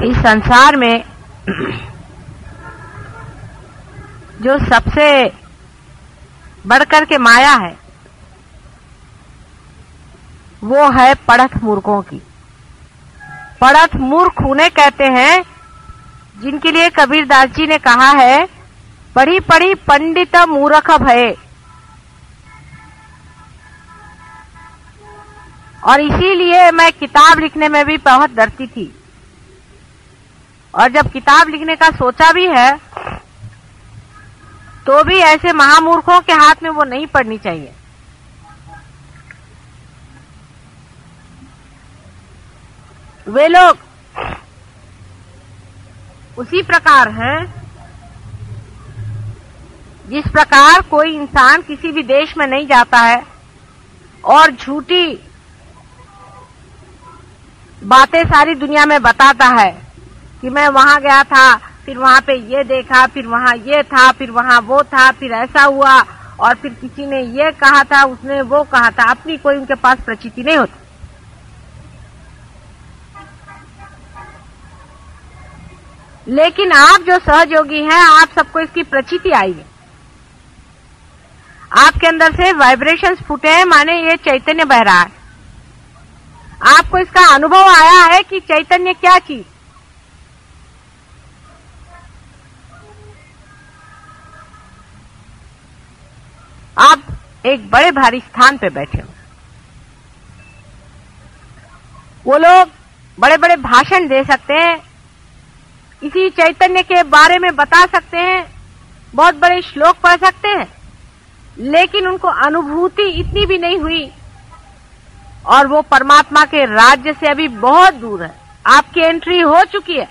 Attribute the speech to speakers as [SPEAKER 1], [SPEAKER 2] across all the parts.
[SPEAKER 1] इस संसार में जो सबसे बढ़कर के माया है वो है पढ़त मूर्खों की। पढ़त मूर्ख उन्हें कहते हैं जिनके लिए कबीरदास जी ने कहा है, पढ़ी पढ़ी पंडित मूर्ख भये। और इसीलिए मैं किताब लिखने में भी बहुत डरती थी, और जब किताब लिखने का सोचा भी है तो भी ऐसे महामूर्खों के हाथ में वो नहीं पड़नी चाहिए। वे लोग उसी प्रकार हैं जिस प्रकार कोई इंसान किसी भी देश में नहीं जाता है और झूठी बातें सारी दुनिया में बताता है कि मैं वहां गया था, फिर वहां पे ये देखा, फिर वहां ये था, फिर वहां वो था, फिर ऐसा हुआ, और फिर किसी ने ये कहा था, उसने वो कहा था। अपनी कोई उनके पास प्रचिति नहीं होती। लेकिन आप जो सहयोगी हैं, आप सबको इसकी प्रचिति आई है। आपके अंदर से वाइब्रेशंस फूटे हैं, माने ये चैतन्य बह रहा है। आपको इसका अनुभव आया है कि चैतन्य क्या चीज। आप एक बड़े भारी स्थान पे बैठे हो। वो लोग बड़े बड़े भाषण दे सकते हैं, इसी चैतन्य के बारे में बता सकते हैं, बहुत बड़े श्लोक पढ़ सकते हैं, लेकिन उनको अनुभूति इतनी भी नहीं हुई, और वो परमात्मा के राज्य से अभी बहुत दूर है। आपकी एंट्री हो चुकी है।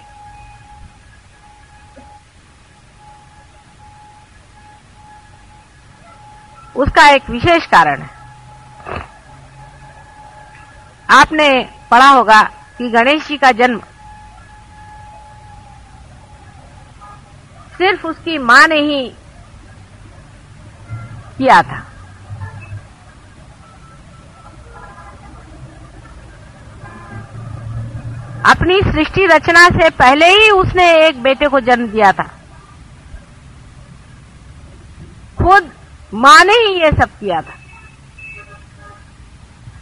[SPEAKER 1] उसका एक विशेष कारण है। आपने पढ़ा होगा कि गणेश जी का जन्म सिर्फ उसकी मां ने ही किया था। अपनी सृष्टि रचना से पहले ही उसने एक बेटे को जन्म दिया था। खुद मां ने ही ये सब किया था,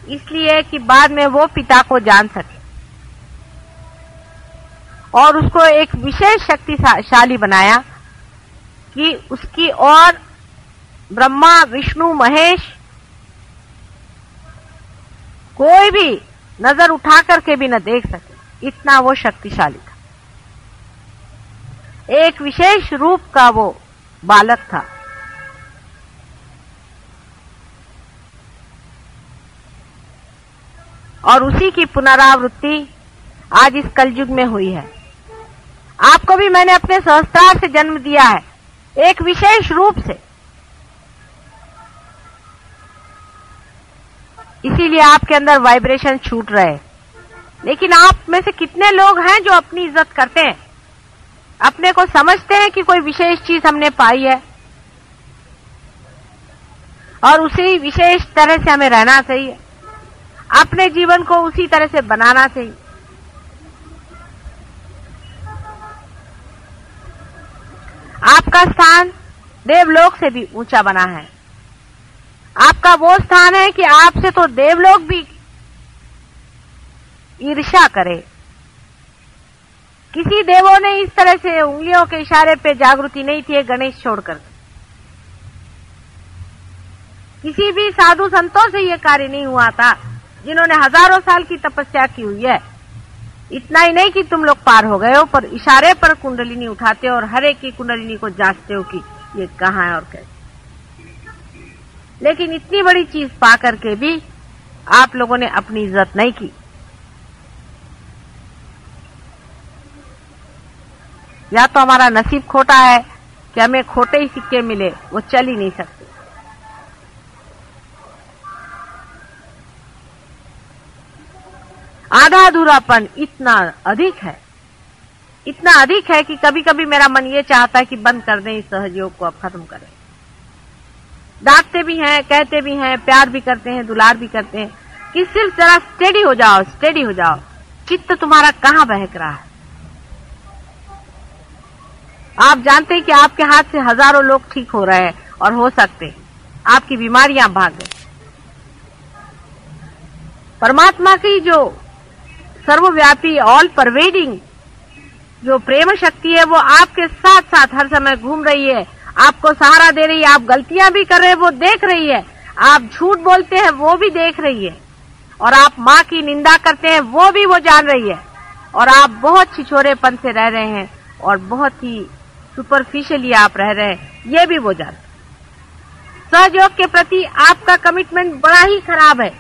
[SPEAKER 1] इसलिए कि बाद में वो पिता को जान सके और उसको एक विशेष शक्तिशाली बनाया कि उसकी और ब्रह्मा विष्णु महेश कोई भी नजर उठा करके भी न देख सके, इतना वो शक्तिशाली था। एक विशेष रूप का वो बालक था। और उसी की पुनरावृत्ति आज इस कलयुग में हुई है। आपको भी मैंने अपने सहस्त्रार से जन्म दिया है, एक विशेष रूप से। इसीलिए आपके अंदर वाइब्रेशन छूट रहे हैं। लेकिन आप में से कितने लोग हैं जो अपनी इज्जत करते हैं, अपने को समझते हैं कि कोई विशेष चीज हमने पाई है और उसी विशेष तरह से हमें रहना चाहिए, अपने जीवन को उसी तरह से बनाना चाहिए। आपका स्थान देवलोक से भी ऊंचा बना है। आपका वो स्थान है कि आपसे तो देवलोक भी ईर्ष्या करे। किसी देवों ने इस तरह से उंगलियों के इशारे पे जागृति नहीं थी गणेश छोड़कर। किसी भी साधु संतों से ये कार्य नहीं हुआ था जिन्होंने हजारों साल की तपस्या की हुई है। इतना ही नहीं कि तुम लोग पार हो गए हो, पर इशारे पर कुंडलिनी उठाते हो और हर एक की कुंडलिनी को जांचते हो कि ये कहाँ है और कैसे। लेकिन इतनी बड़ी चीज पा करके भी आप लोगों ने अपनी इज्जत नहीं की। या तो हमारा नसीब खोटा है कि हमें खोटे ही सिक्के मिले, वो चल ही नहीं सकते। आधा अधूरापन इतना अधिक है, इतना अधिक है कि कभी कभी मेरा मन ये चाहता है कि बंद कर दें, इस सहयोग को अब खत्म करें। डांटते भी हैं, कहते भी हैं, प्यार भी करते हैं, दुलार भी करते हैं कि सिर्फ जरा स्टेडी हो जाओ, स्टेडी हो जाओ। चित्त तुम्हारा कहाँ बहक रहा है? आप जानते हैं कि आपके हाथ से हजारों लोग ठीक हो रहे हैं और हो सकते, आपकी बीमारियां भाग गई। परमात्मा की जो सर्वव्यापी ऑल परवेडिंग जो प्रेम शक्ति है वो आपके साथ साथ हर समय घूम रही है, आपको सहारा दे रही है। आप गलतियां भी कर रहे हैं वो देख रही है, आप झूठ बोलते हैं वो भी देख रही है, और आप माँ की निंदा करते हैं वो भी वो जान रही है, और आप बहुत छिछोरेपन से रह रहे हैं और बहुत ही सुपरफिशियली आप रह रहे हैं, ये भी वो जान। सहयोग के प्रति आपका कमिटमेंट बड़ा ही खराब है,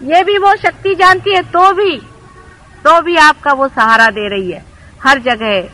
[SPEAKER 1] ये भी वो शक्ति जानती है, तो भी आपका वो सहारा दे रही है हर जगह।